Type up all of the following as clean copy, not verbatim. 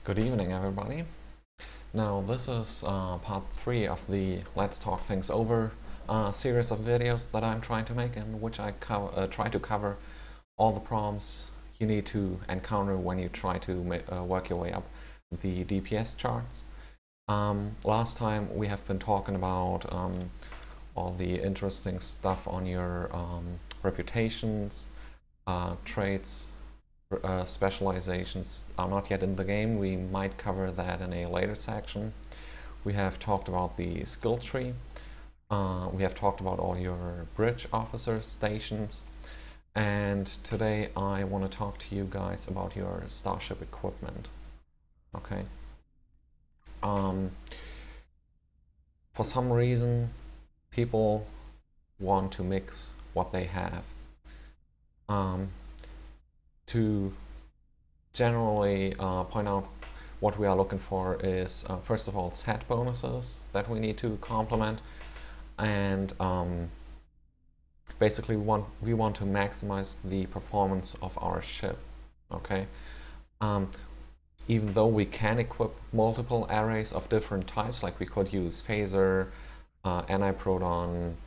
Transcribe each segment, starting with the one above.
Good evening, everybody. Now, this is part 3 of the Let's Talk Things Over series of videos that I'm trying to make, in which I try to cover all the problems you need to encounter when you try to work your way up the DPS charts. Last time we have been talking about all the interesting stuff on your reputations, traits, specializations are not yet in the game. We might cover that in a later section. We have talked about the skill tree. We have talked about all your bridge officer stations. And today I want to talk to you guys about your starship equipment. Okay. For some reason, people want to mix what they have. To generally point out what we are looking for is first of all set bonuses that we need to complement, and basically we want to maximize the performance of our ship. Okay, even though we can equip multiple arrays of different types, like we could use phaser, anti-proton,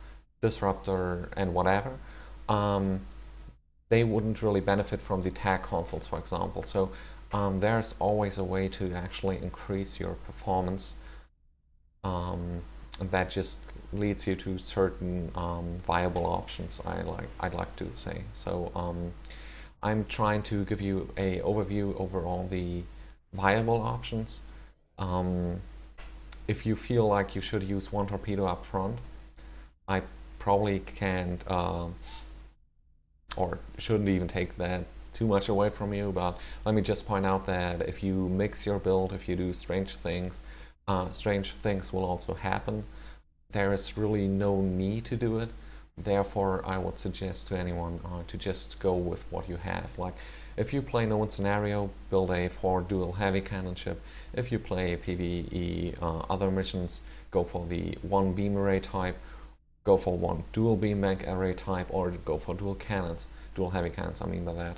disruptor, and whatever, they wouldn't really benefit from the tag consoles, for example. So there's always a way to actually increase your performance, and that just leads you to certain viable options, I'd like to say. So I'm trying to give you an overview over all the viable options. If you feel like you should use one torpedo up front, I probably can't or shouldn't even take that too much away from you, but let me just point out that if you mix your build, if you do strange things will also happen. There is really no need to do it. Therefore, I would suggest to anyone to just go with what you have. Like, if you play no scenario, build a 4 dual heavy cannon ship. If you play PvE other missions, go for the 1 beam array type, go for 1 dual beam bank array type, or go for dual cannons, dual heavy cannons, I mean by that.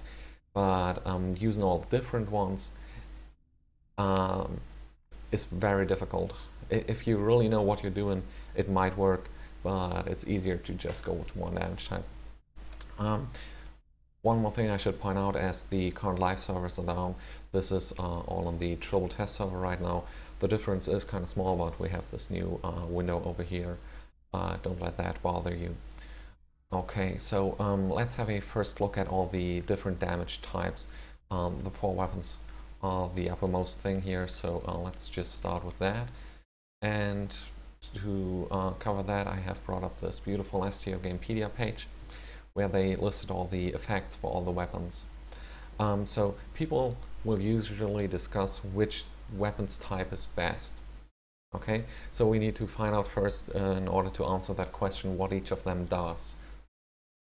But using all different ones is very difficult. If you really know what you're doing, it might work, but it's easier to just go with 1 damage type. One more thing I should point out, as the current live servers are down, this is all on the triple test server right now. The difference is kind of small, but we have this new window over here. Don't let that bother you. Okay, so let's have a first look at all the different damage types. The 4 weapons are the uppermost thing here, so let's just start with that. And to cover that, I have brought up this beautiful RyanSTO Gamepedia page where they listed all the effects for all the weapons. So people will usually discuss which weapons type is best. Okay, so we need to find out first, in order to answer that question, what each of them does.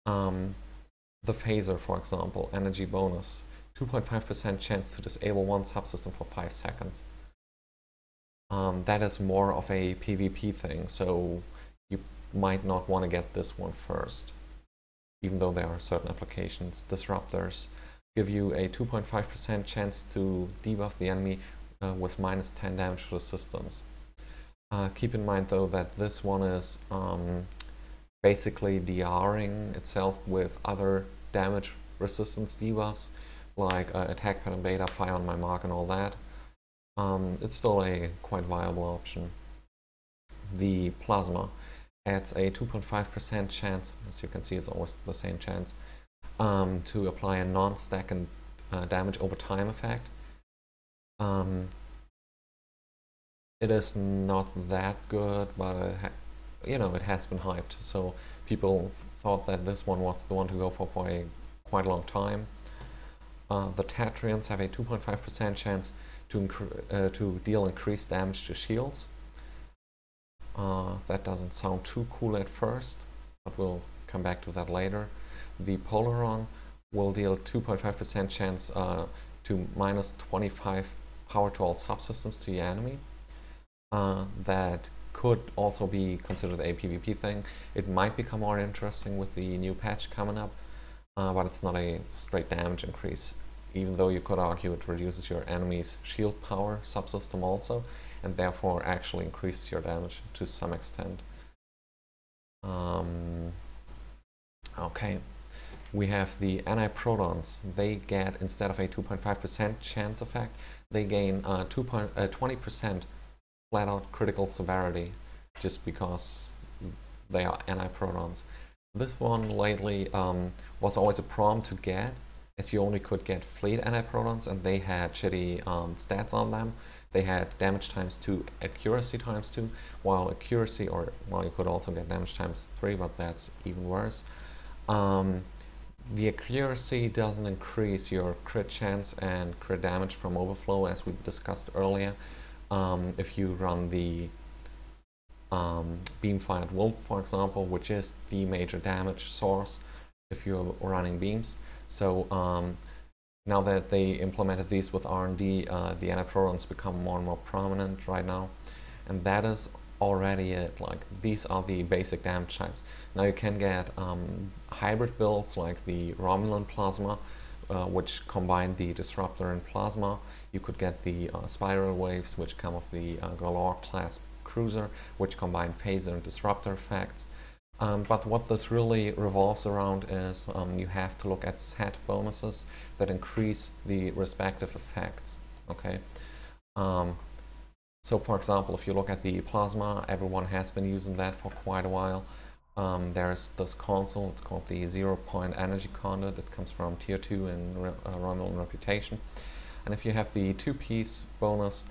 The phaser, for example, energy bonus, 2.5% chance to disable 1 subsystem for 5 seconds. That is more of a PvP thing, so you might not want to get this one first, even though there are certain applications. Disruptors give you a 2.5% chance to debuff the enemy with minus 10 damage resistance. Keep in mind though that this one is basically DRing itself with other damage resistance debuffs, like attack pattern beta, fire on my mark, and all that. It's still a quite viable option. The plasma adds a 2.5% chance, as you can see it's always the same chance, to apply a non-stack and damage over time effect. It is not that good, but it has been hyped, so people thought that this one was the one to go for a quite a long time. The Tatrians have a 2.5% chance to deal increased damage to shields. That doesn't sound too cool at first, but we'll come back to that later. The Polaron will deal 2.5% chance to minus 25 power to all subsystems to your enemy. That could also be considered a PvP thing. It might become more interesting with the new patch coming up, but it's not a straight damage increase even though you could argue it reduces your enemy's shield power subsystem also, and therefore actually increases your damage to some extent. Okay, we have the anti-protons. They get, instead of a 2.5% chance effect, they gain 20% flat-out critical severity, just because they are anti-protons. This one lately was always a problem to get, as you only could get fleet anti-protons, and they had shitty stats on them. They had damage times 2, accuracy times 2, while accuracy, or well, you could also get damage times 3, but that's even worse. The accuracy doesn't increase your crit chance and crit damage from overflow, as we discussed earlier. If you run the beam-fired wolf, for example, which is the major damage source if you're running beams. So now that they implemented these with R&D, the anti-protons become more and more prominent right now, and that is already it. Like, these are the basic damage types. Now you can get hybrid builds like the Romulan plasma, which combine the disruptor and plasma. You could get the spiral waves, which come with the Galore class cruiser, which combine phaser and disruptor effects. But what this really revolves around is you have to look at set bonuses that increase the respective effects. Okay. So for example, if you look at the plasma, everyone has been using that for quite a while. There's this console, it's called the 0-point energy conduit. It comes from tier 2 in Romulan reputation. And if you have the 2-piece bonus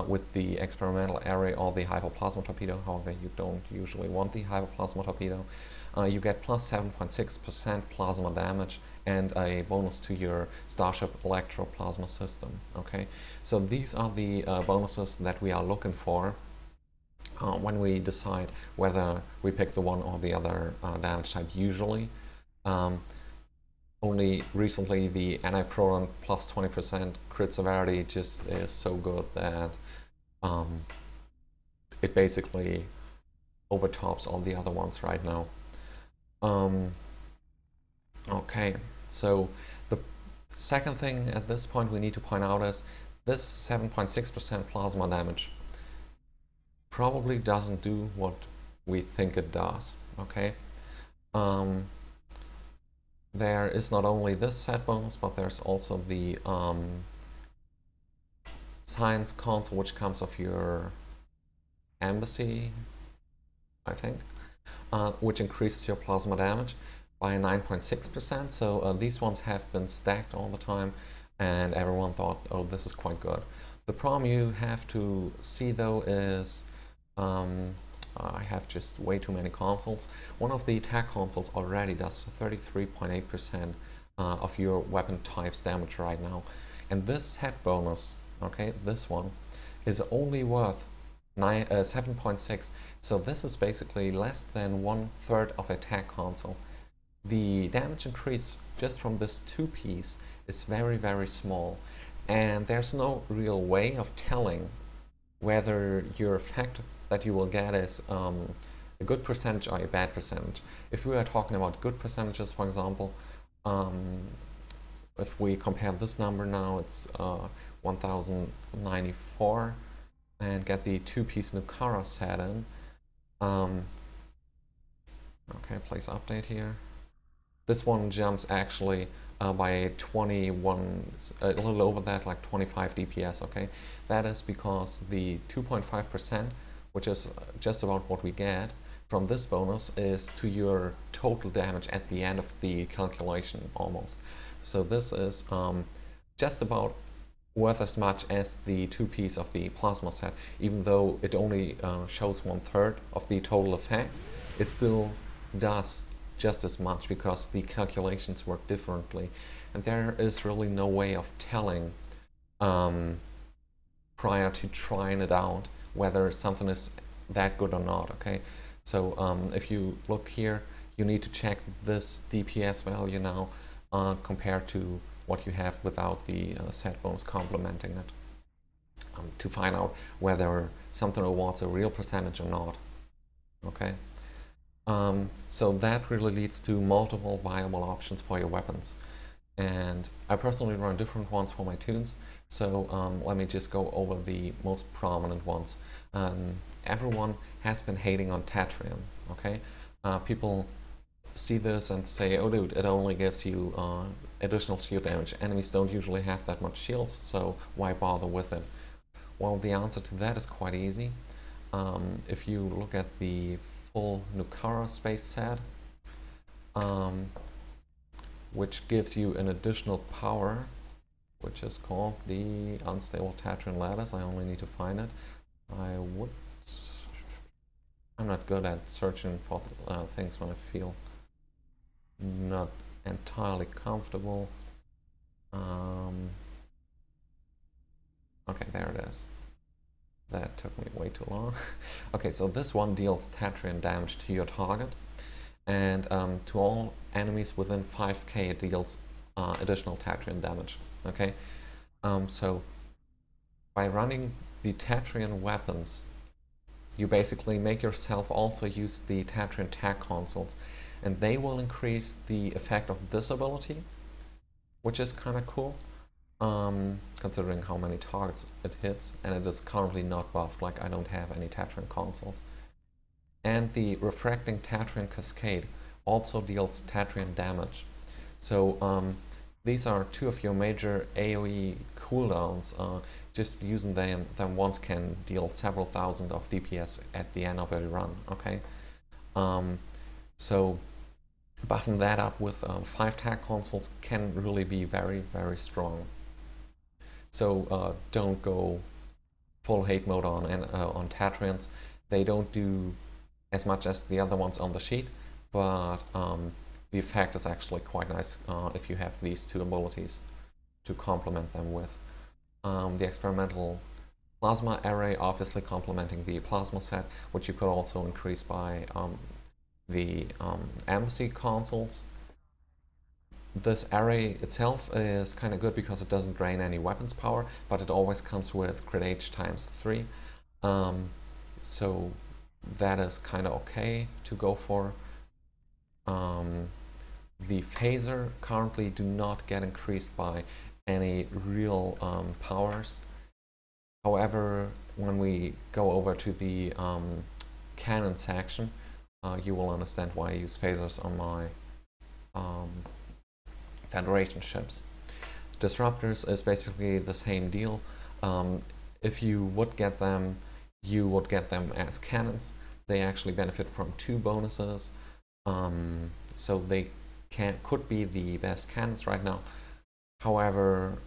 with the experimental array or the hyperplasma torpedo, however you don't usually want the hyperplasma torpedo, you get plus 7.6% plasma damage and a bonus to your Starship electroplasma system. Okay, so these are the bonuses that we are looking for when we decide whether we pick the one or the other damage type usually. Only recently the anti-proton plus 20% crit severity just is so good that it basically overtops all the other ones right now. Okay, so the second thing at this point we need to point out is this 7.6% plasma damage probably doesn't do what we think it does. Okay, there is not only this set bonus, but there's also the science console, which comes off your embassy, I think, which increases your plasma damage by 9.6%. So these ones have been stacked all the time, and everyone thought, oh, this is quite good. The problem you have to see though is I have just way too many consoles. One of the attack consoles already does 33.8% of your weapon type's damage right now. And this set bonus, okay, this one, is only worth 7.6. So this is basically less than 1/3 of attack console. The damage increase just from this 2-piece is very, very small. And there's no real way of telling whether your effect that you will get is a good percentage or a bad percentage. If we are talking about good percentages, for example, if we compare this number now, it's 1094, and get the 2-piece Nukara set in. Okay, place update here. This one jumps actually by 21, a little over that, like 25 DPS, okay? That is because the 2.5%, which is just about what we get from this bonus, is to your total damage at the end of the calculation almost. So this is just about worth as much as the 2-piece of the plasma set. Even though it only shows 1/3 of the total effect, it still does just as much because the calculations work differently, and there is really no way of telling prior to trying it out whether something is that good or not. Okay, so if you look here, you need to check this DPS value now compared to what you have without the set bonus complementing it, to find out whether something awards a real percentage or not. Okay. So that really leads to multiple viable options for your weapons. And I personally run different ones for my tunes, so let me just go over the most prominent ones. Everyone has been hating on Tatrium, okay? People see this and say, oh dude, it only gives you additional shield damage. Enemies don't usually have that much shields, so why bother with it? Well, the answer to that is quite easy. If you look at the full Nukara space set, which gives you an additional power, which is called the Unstable Tatrian Lattice. I only need to find it. I'm not good at searching for things when I feel not entirely comfortable. Okay, there it is. That took me way too long. Okay, so this one deals Tatrian damage to your target, and to all enemies within 5k it deals additional Tatrian damage. Okay, so by running the Tatrian weapons, you basically make yourself also use the Tatrian tag consoles, and they will increase the effect of this ability, which is kind of cool, considering how many targets it hits, and it is currently not buffed, like I don't have any Tatrian consoles. And the Refracting Tatrian Cascade also deals Tatrian damage. So these are two of your major AoE cooldowns. Just using them once can deal several thousand of DPS at the end of a run, okay? So buffing that up with 5 tag consoles can really be very, very strong. So don't go full hate mode on Tatrians. They don't do as much as the other ones on the sheet, but the effect is actually quite nice if you have these two abilities to complement them with. The experimental plasma array obviously complementing the plasma set, which you could also increase by the embassy consoles. This array itself is kind of good because it doesn't drain any weapons power, but it always comes with crit H times 3. So that is kind of okay to go for. The phaser currently do not get increased by any real powers. However, when we go over to the cannon section, you will understand why I use phasers on my Federation ships. Disruptors is basically the same deal. If you would get them, you would get them as cannons. They actually benefit from 2 bonuses, so they could be the best cannons right now. However,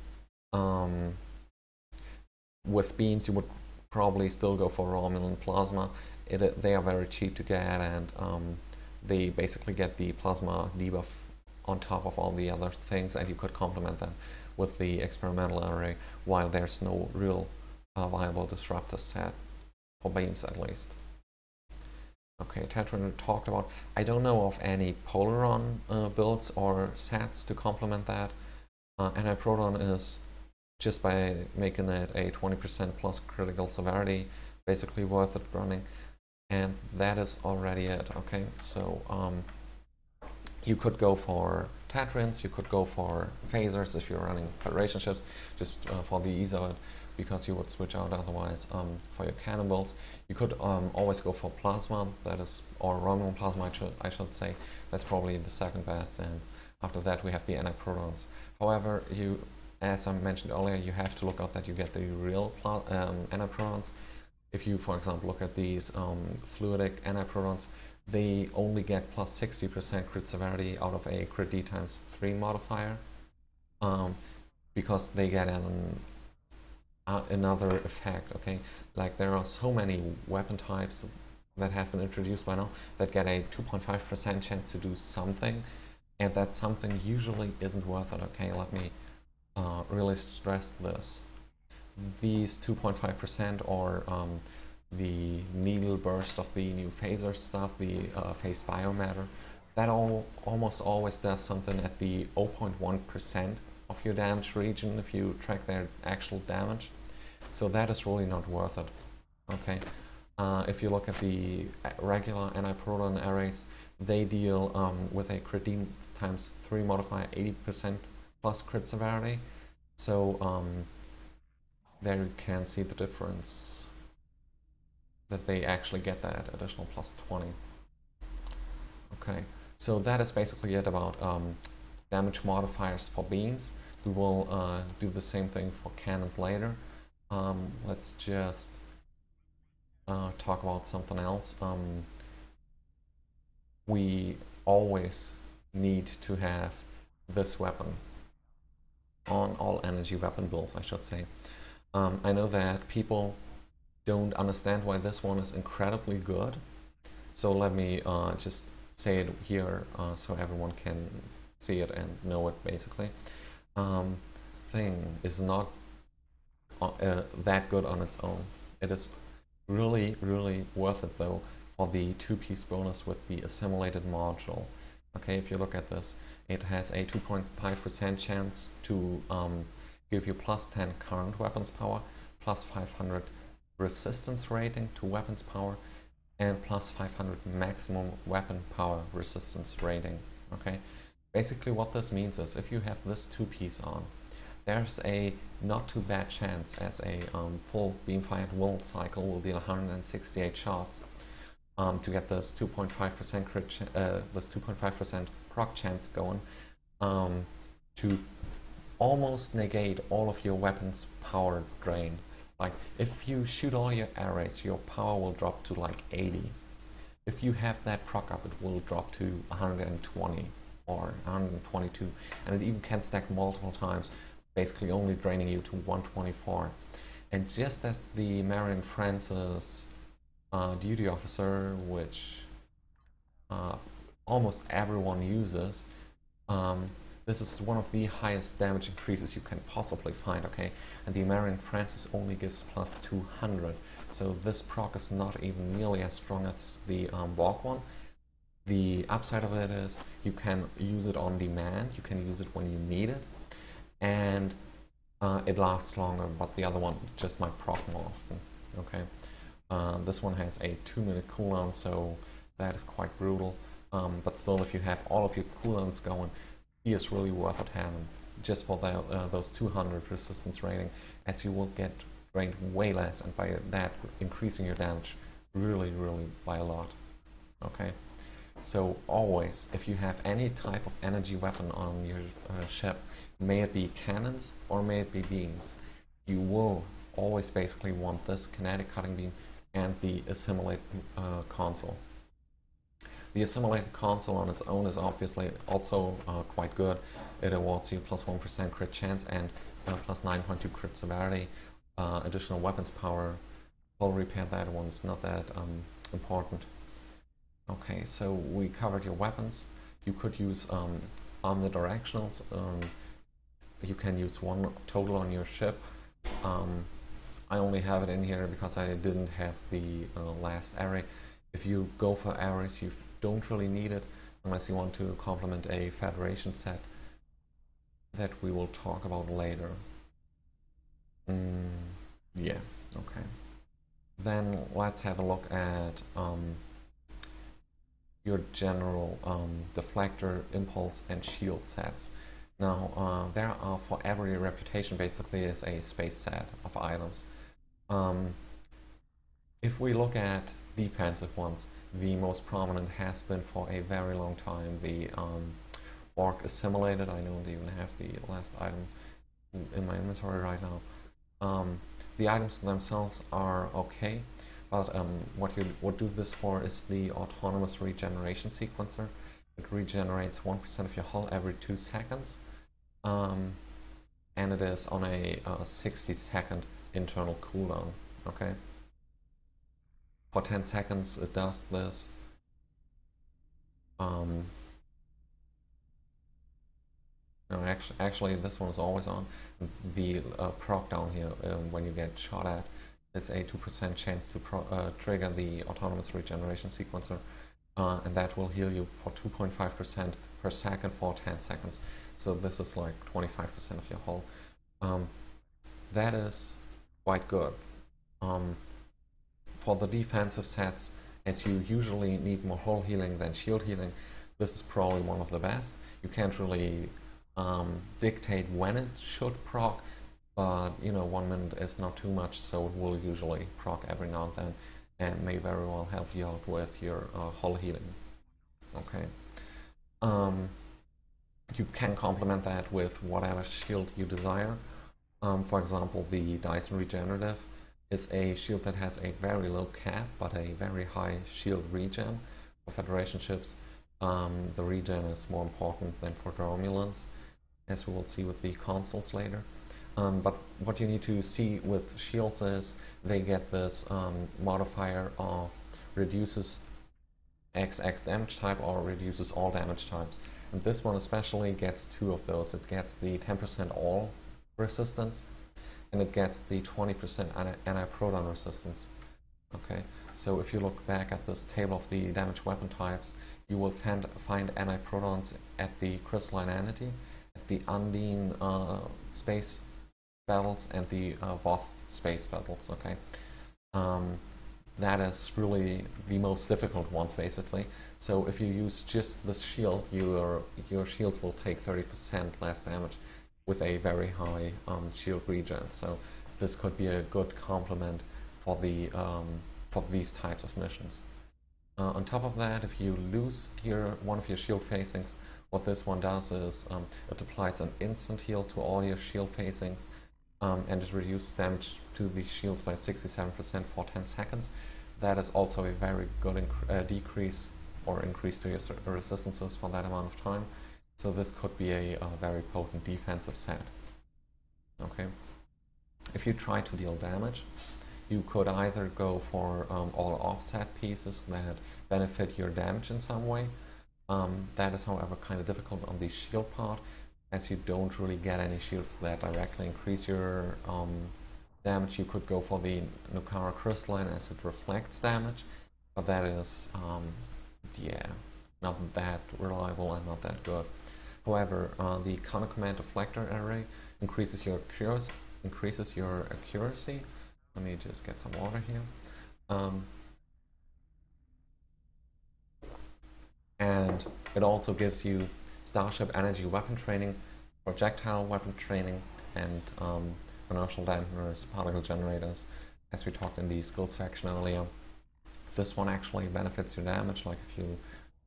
with beans you would probably still go for Romulan plasma. They are very cheap to get, and they basically get the plasma debuff on top of all the other things, and you could complement them with the experimental array, while there's no real viable disruptor set, for beams at least. Okay, Tetran talked about. I don't know of any Polaron builds or sets to complement that. Antiproton is, just by making it a 20% plus critical severity, basically worth it running, and that is already it. Okay, so you could go for Tetrans, you could go for phasers if you're running Federation ships, just for the ease of it, because you would switch out otherwise for your cannonballs. You could always go for plasma, that is, or Romulan plasma, I should say. That's probably the second best, and after that we have the antiprotons. However, as I mentioned earlier, you have to look out that you get the real antiprotons. If you, for example, look at these fluidic antiprotons, they only get plus 60% crit severity out of a crit D times 3 modifier, because they get another effect. Okay, like there are so many weapon types that have been introduced by now that get a 2.5% chance to do something, and that something usually isn't worth it. Okay, let me really stress this. These 2.5% or the needle burst of the new phaser stuff, the phased biomatter, that almost always does something at the 0.1% of your damage region if you track their actual damage. So that is really not worth it. Okay, if you look at the regular antiproton arrays, they deal with a crit D times 3 modifier 80% plus crit severity. So there you can see the difference, that they actually get that additional plus 20. Okay, so that is basically it about damage modifiers for beams. We will do the same thing for cannons later. Let's just talk about something else. We always need to have this weapon on all energy weapon builds, I should say. I know that people don't understand why this one is incredibly good, so let me just say it here so everyone can see it and know it basically. Thing is not that good on its own. It is really, really worth it though for the 2-piece bonus with the assimilated module. Okay, if you look at this, it has a 2.5% chance to give you plus 10 current weapons power, plus 500 resistance rating to weapons power, and plus 500 maximum weapon power resistance rating. Okay, basically what this means is if you have this 2-piece on, there's a not too bad chance as a full beam-fired world cycle will deal 168 shots to get this 2.5% crit, this 2.5% proc chance going, to almost negate all of your weapons power drain. Like if you shoot all your arrays, your power will drop to like 80. If you have that proc up, it will drop to 120 or 122, and it even can stack multiple times, basically only draining you to 124. And just as the Marion Francis duty officer, which almost everyone uses, this is one of the highest damage increases you can possibly find, okay? And the Marion Francis only gives plus 200, so this proc is not even nearly as strong as the Borg one. The upside of it is you can use it on demand, you can use it when you need it, and it lasts longer, but the other one just might proc more often, okay? This one has a 2-minute cooldown, so that is quite brutal, but still if you have all of your cooldowns going, he is really worth it having, just for the, those 200 resistance rating, as you will get drained way less, and by that increasing your damage really, really by a lot, okay? So always, if you have any type of energy weapon on your ship, may it be cannons or may it be beams, you will always basically want this kinetic cutting beam and the assimilated console. The assimilated console on its own is obviously also quite good. It awards you plus 1% crit chance and plus 9.2 crit severity. Additional weapons power, will repair that one, it's not that important. Okay, so we covered your weapons. You could use omnidirectionals. You can use one total on your ship. I only have it in here because I didn't have the last array. If you go for arrays, you don't really need it unless you want to complement a Federation set that we will talk about later. Yeah, okay. Then let's have a look at your general deflector, impulse, and shield sets. Now, there are, for every reputation, basically is a space set of items. If we look at defensive ones, the most prominent has been for a very long time the Borg Assimilated. I don't even have the last item in my inventory right now. The items themselves are okay, but what you would do this for is the autonomous regeneration sequencer. It regenerates 1% of your hull every 2 seconds, and it is on a 60-second internal cooldown. Okay. For 10 seconds it does this. No, actually this one is always on. The proc down here when you get shot at is a 2% chance to trigger the autonomous regeneration sequencer, and that will heal you for 2.5% per second for 10 seconds. So this is like 25% of your hull. That is quite good. For the defensive sets, as you usually need more hull healing than shield healing, this is probably one of the best. You can't really dictate when it should proc, but 1 minute is not too much, so it will usually proc every now and then, and may very well help you out with your hull healing. Okay. You can complement that with whatever shield you desire. For example, the Dyson Regenerative is a shield that has a very low cap but a very high shield regen. For Federation ships, the regen is more important than for the Romulans, as we will see with the consoles later. But what you need to see with shields is they get this modifier of reduces XX damage type or reduces all damage types. And this one especially gets two of those. It gets the 10% all resistance, and it gets the 20% anti-proton resistance. Okay, so if you look back at this table of the damage weapon types, you will find anti-protons at the crystalline entity, at the Undine space battles, and the Voth space battles. Okay, that is really the most difficult ones, basically. So if you use just this shield, your shields will take 30% less damage with a very high shield regen. So this could be a good complement for the for these types of missions. On top of that, if you lose one of your shield facings, what this one does is it applies an instant heal to all your shield facings, and it reduces damage to the shields by 67% for 10 seconds. That is also a very good decrease or increase to your resistances for that amount of time. So this could be a very potent defensive set. Okay. If you try to deal damage, you could either go for all offset pieces that benefit your damage in some way. That is, however, kind of difficult on the shield part, as you don't really get any shields that directly increase your damage. You could go for the Nucara Crystalline, as it reflects damage, but that is, yeah, not that reliable and not that good. However, the Counter Command Deflector Array increases your accuracy. Let me just get some water here. And it also gives you Starship Energy Weapon Training, Projectile Weapon Training, and Inertial Dampeners, Particle Generators, as we talked in the skills section earlier. This one actually benefits your damage. Like if you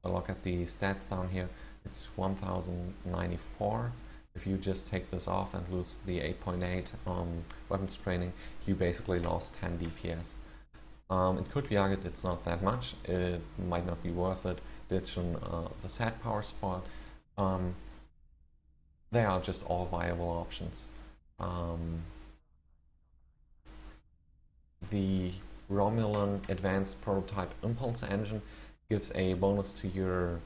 look at the stats down here, it's 1094. If you just take this off and lose the 8.8 weapons training, you basically lost 10 DPS. It could be argued it's not that much. It might not be worth it ditching the set powers for it. They are just all viable options. The Romulan Advanced Prototype Impulse Engine gives a bonus to your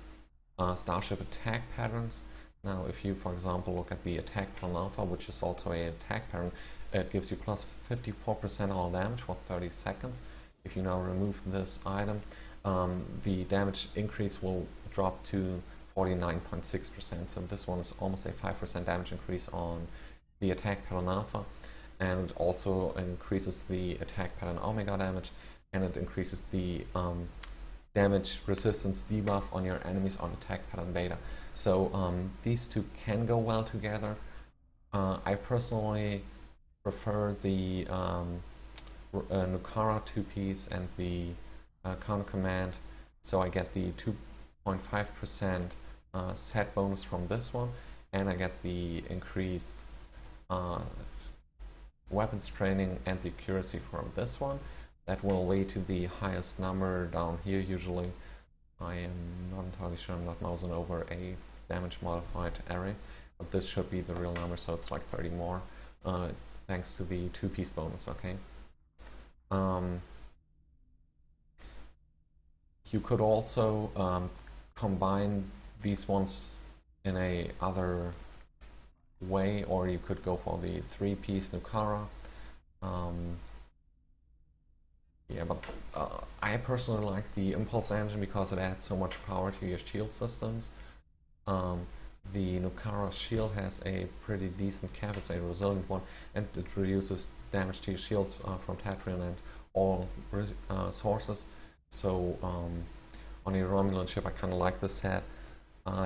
Starship attack patterns. Now, if you, for example, look at the attack pattern alpha, which is also an attack pattern, it gives you plus 54% all damage for 30 seconds. If you now remove this item, the damage increase will drop to 49.6%. So this one is almost a 5% damage increase on the attack pattern alpha, and it also increases the attack pattern omega damage, and it increases the damage resistance debuff on your enemies on attack pattern beta. So these two can go well together. I personally prefer the Nucara 2-piece and the Counter Command, so I get the 2.5% set bonus from this one, and I get the increased weapons training and the accuracy from this one. That will lead to the highest number down here usually. I am not entirely sure, I'm not mousing over a damage modified array, but this should be the real number, so it's like 30 more, thanks to the 2-piece bonus, okay? You could also combine these ones in a other way, or you could go for the 3-piece Nucara. Yeah, but I personally like the Impulse Engine because it adds so much power to your shield systems. The Nucara shield has a pretty decent cap, it's a resilient one, and it reduces damage to your shields from Tetrian and all sources. So on a Romulan ship, I kind of like this set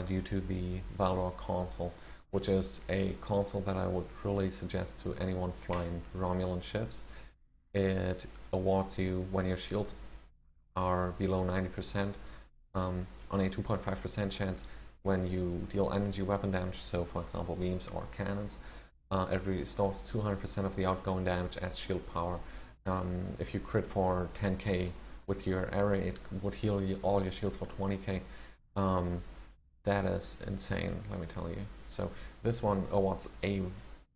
due to the Valdor console, which is a console that I would really suggest to anyone flying Romulan ships. It awards you, when your shields are below 90%, on a 2.5% chance when you deal energy weapon damage, so for example beams or cannons, it restores 200% of the outgoing damage as shield power. If you crit for 10k with your array, it would heal you all your shields for 20k. That is insane, let me tell you. So this one awards a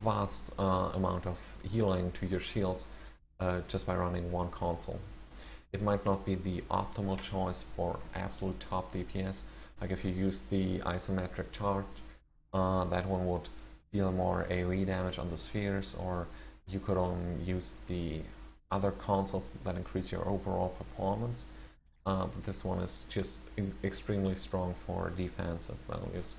vast amount of healing to your shields just by running one console. It might not be the optimal choice for absolute top DPS. Like if you use the isometric charge, that one would deal more AoE damage on the spheres, or you could use the other consoles that increase your overall performance. But this one is just extremely strong for defensive values.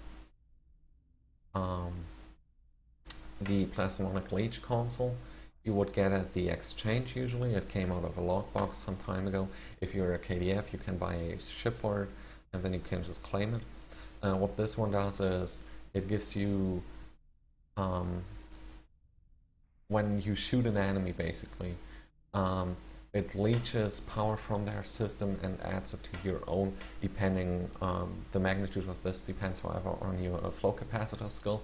The Plasmonic Leech console, you would get at the exchange usually. It came out of a lockbox some time ago. If you're a KDF, you can buy a ship for it, and then you can just claim it. What this one does is, it gives you, when you shoot an enemy basically, it leeches power from their system and adds it to your own, depending, the magnitude of this depends however on your flow capacitor skill.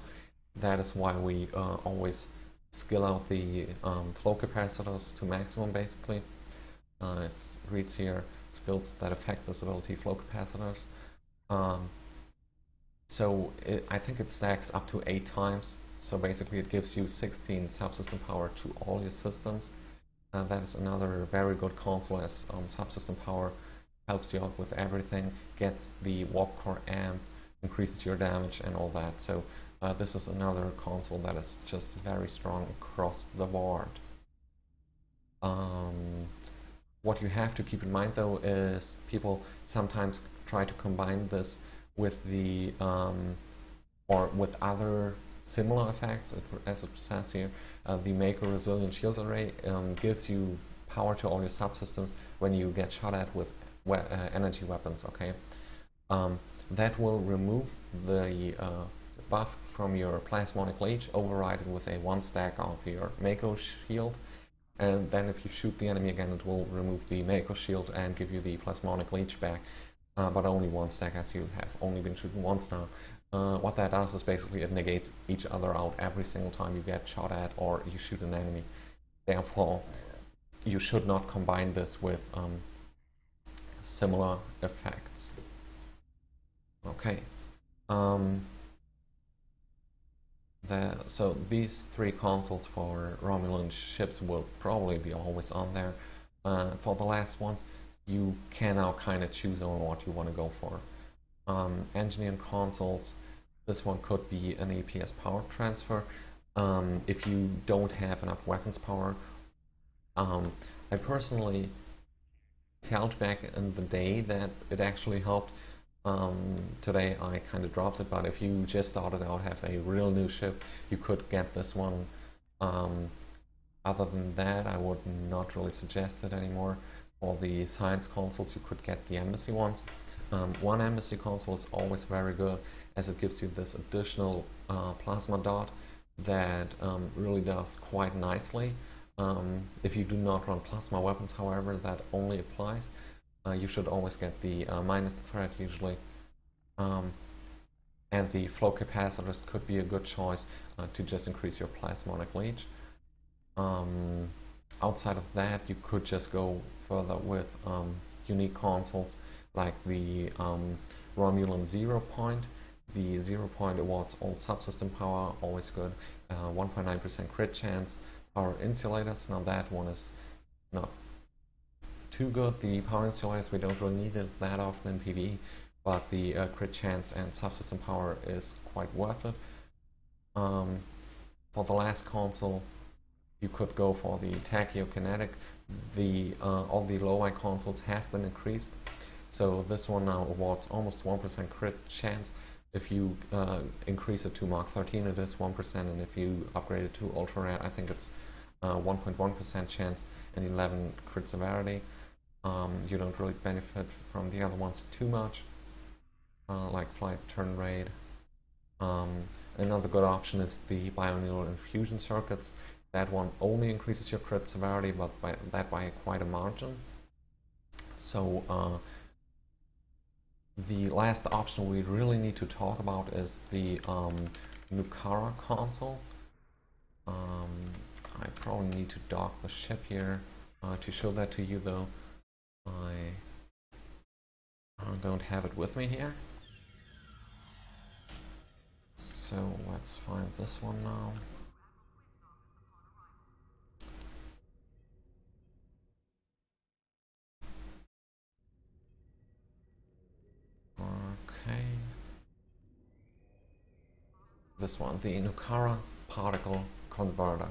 That is why we always skill out the flow capacitors to maximum basically. It reads here, skills that affect this ability, flow capacitors. So I think it stacks up to 8 times, so basically it gives you 16 subsystem power to all your systems. That is another very good console, as subsystem power helps you out with everything, gets the warp core amp, increases your damage and all that. So this is another console that is just very strong across the board. What you have to keep in mind though is people sometimes try to combine this with the or with other similar effects, as it says here. The Make a Resilient Shield Array gives you power to all your subsystems when you get shot at with energy weapons, okay? That will remove the buff from your Plasmonic Leech, override it with a 1 stack of your Mako shield, and then if you shoot the enemy again, it will remove the Mako shield and give you the Plasmonic Leech back, but only 1 stack, as you have only been shooting once now. What that does is basically it negates each other out every single time you get shot at or you shoot an enemy. Therefore, you should not combine this with similar effects. Okay. So these 3 consoles for Romulan ships will probably be always on there. For the last ones, you can now kind of choose on what you want to go for. Engineering consoles, this one could be an APS power transfer. If you don't have enough weapons power, I personally felt back in the day that it actually helped. Today I kind of dropped it, but if you just started out, have a real new ship, you could get this one. Other than that, I would not really suggest it anymore. For the science consoles, you could get the embassy ones. One embassy console is always very good, as it gives you this additional plasma dot that really does quite nicely. If you do not run plasma weapons, however, that only applies. You should always get the minus threat usually. And the flow capacitors could be a good choice to just increase your Plasmonic Leech. Outside of that, you could just go further with unique consoles like the Romulan 0 Point. The 0 Point awards all subsystem power, always good. 1.9% crit chance. Power insulators, now that one is not too good. The power insulators, we don't really need it that often in PvE, but the crit chance and subsystem power is quite worth it. For the last console, you could go for the Tachyokinetic. All the low-I consoles have been increased, so this one now awards almost 1% crit chance. If you increase it to Mark 13, it is 1%, and if you upgrade it to Ultra Rare, I think it's 1.1% chance and 11 crit severity. You don't really benefit from the other ones too much, like flight turn rate. Another good option is the bioneural infusion circuits. That one only increases your crit severity, but by quite a margin. So the last option we really need to talk about is the Nucara console. I probably need to dock the ship here to show that to you, though. I don't have it with me here. So let's find this one now. Okay. This one, the Nucara particle converter.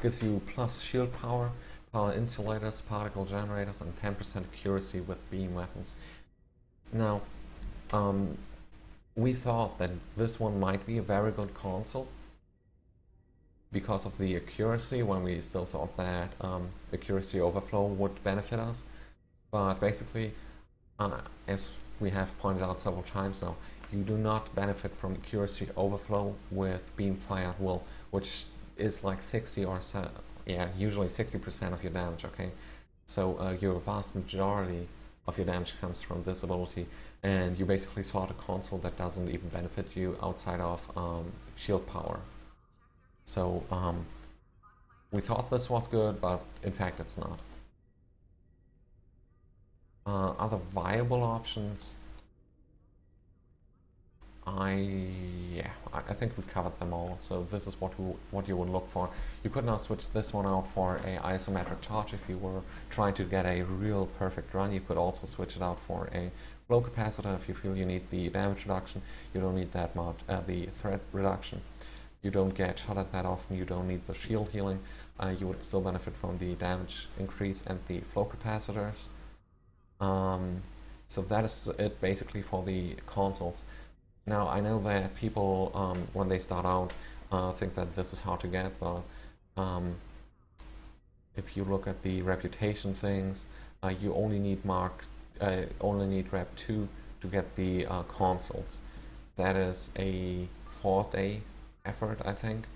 Gives you plus shield power, power insulators, particle generators, and 10% accuracy with beam weapons. Now, we thought that this one might be a very good console because of the accuracy, when we still thought that accuracy overflow would benefit us. But basically, as we have pointed out several times now, you do not benefit from accuracy overflow with beam fire at will, which is like 60 or so, yeah, usually 60% of your damage, okay? So your vast majority of your damage comes from this ability, and you basically sought a console that doesn't even benefit you outside of shield power. So we thought this was good, but in fact it's not. Other viable options, I think we covered them all. So this is what you would look for. You could now switch this one out for a isometric charge if you were trying to get a real perfect run. You could also switch it out for a flow capacitor if you feel you need the damage reduction. You don't need that much, the threat reduction. You don't get shot at that often. You don't need the shield healing. You would still benefit from the damage increase and the flow capacitors. So that is it basically for the consoles. Now, I know that people, when they start out, think that this is hard to get, but if you look at the reputation things, you only need Rep 2 to get the consoles. That is a 4-day effort, I think.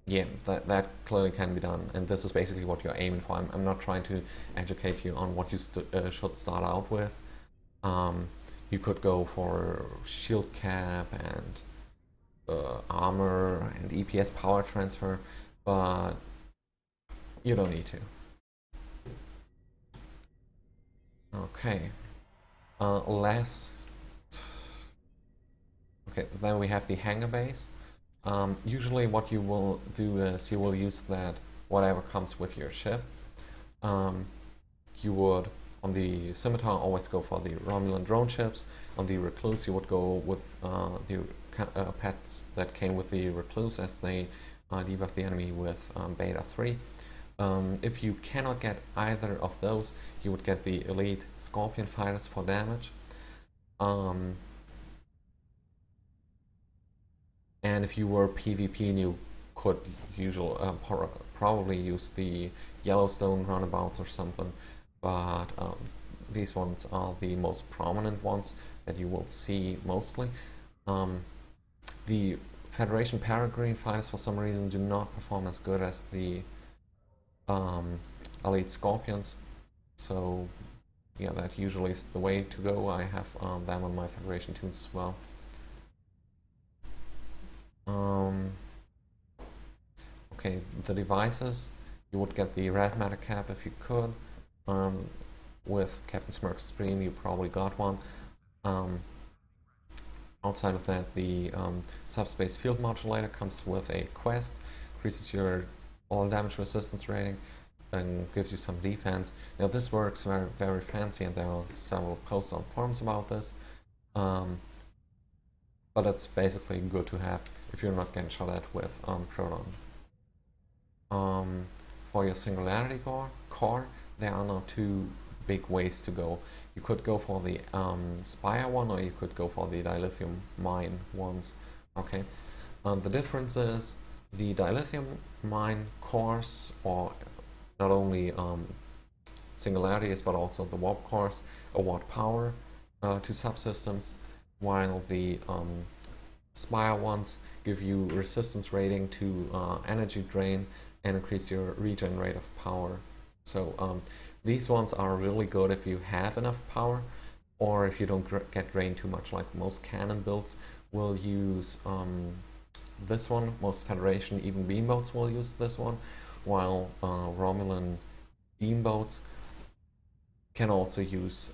Yeah, that clearly can be done, and this is basically what you're aiming for. I'm not trying to educate you on what you should start out with. You could go for shield cap and armor and EPS power transfer, but you don't need to. Okay. Okay, then we have the hangar base. Usually what you will do is you will use that whatever comes with your ship. You would, on the Scimitar, always go for the Romulan drone ships. On the Recluse, you would go with the pets that came with the Recluse, as they debuff the enemy with Beta 3. If you cannot get either of those, you would get the Elite Scorpion Fighters for damage. And if you were PvP, you could probably use the Yellowstone runabouts or something, but these ones are the most prominent ones that you will see mostly. The Federation Peregrine Fighters, for some reason, do not perform as good as the Elite Scorpions, so yeah, that usually is the way to go. I have them on my Federation tunes as well. Okay, the devices, you would get the red matter cap if you could. With Captain Smirk's stream, you probably got one. Outside of that, the subspace field modulator comes with a quest, increases your all damage resistance rating, and gives you some defense. Now this works very, very fancy, and there are several posts on forums about this. But it's basically good to have if you're not getting shot at with Proton. For your Singularity core, there are now two big ways to go. You could go for the Spire one, or you could go for the dilithium mine ones. Okay. The difference is the dilithium mine cores, or not only singularities but also the warp cores, award power to subsystems. while the Spire ones give you resistance rating to energy drain and increase your regen rate of power. So these ones are really good if you have enough power, or if you don't get drained too much, like most cannon builds will use this one. Most Federation, even beamboats, will use this one, while Romulan beamboats can also use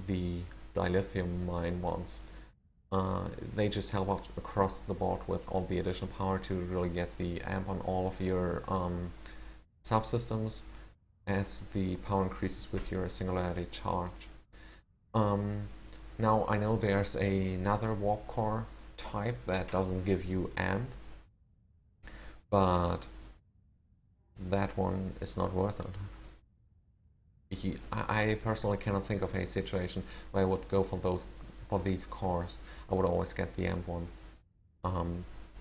the dilithium mine ones. They just help out across the board with all the additional power to really get the amp on all of your subsystems as the power increases with your singularity charge. Now I know there's another warp core type that doesn't give you amp, but that one is not worth it. I personally cannot think of a situation where I would go for these cores. I would always get the amp one.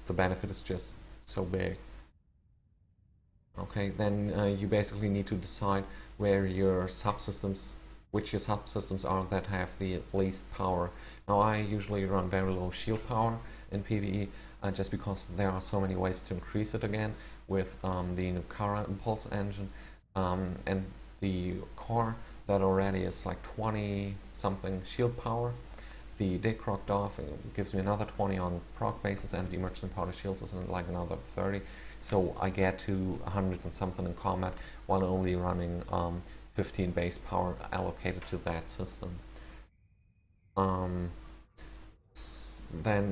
The benefit is just so big. Okay, then you basically need to decide where your subsystems, which your subsystems are that have the least power. Now I usually run very low shield power in PvE, just because there are so many ways to increase it again with the Nukara impulse engine and the core that already is like 20 something shield power. The Dickrock Dove gives me another 20 on proc basis, and the emergency powder shields is like another 30. So I get to 100 and something in combat while only running 15 base power allocated to that system. Then,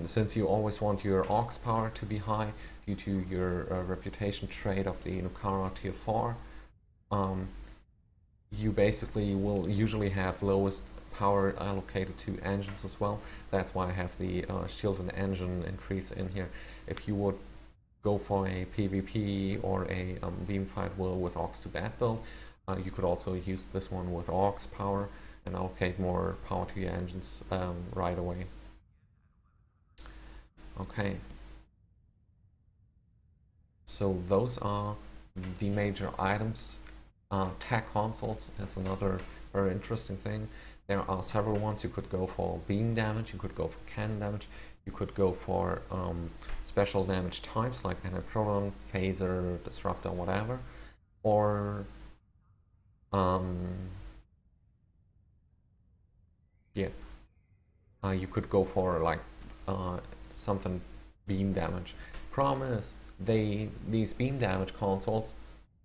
since you always want your aux power to be high due to your reputation trait of the Nukara tier 4, you basically will usually have lowest power allocated to engines as well. That's why I have the shield and engine increase in here. If you would go for a PvP or a beam fight will with aux to bat build, you could also use this one with aux power and allocate more power to your engines right away. Okay, so those are the major items. Tech consoles is another very interesting thing. There are several ones. You could go for beam damage, you could go for cannon damage, you could go for special damage types like anti-proton, phaser, disruptor, whatever, or you could go for like something beam damage. Problem is, these beam damage consoles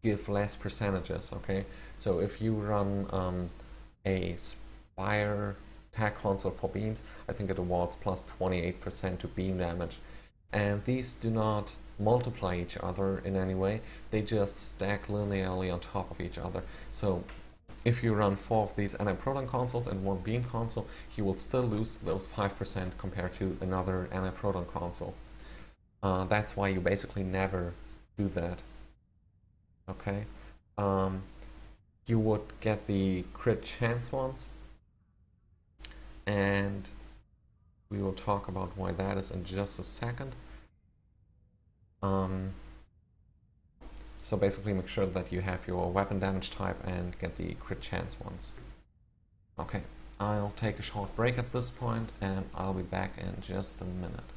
give less percentages, okay? So if you run a Spire tech console for beams, I think it awards plus 28% to beam damage. And these do not multiply each other in any way, they just stack linearly on top of each other. So if you run 4 of these anti-proton consoles and 1 beam console, you will still lose those 5% compared to another anti-proton console. That's why you basically never do that. Okay, you would get the crit chance ones, and we will talk about why that is in just a second. So basically make sure that you have your weapon damage type and get the crit chance ones. Okay, I'll take a short break at this point and I'll be back in just a minute.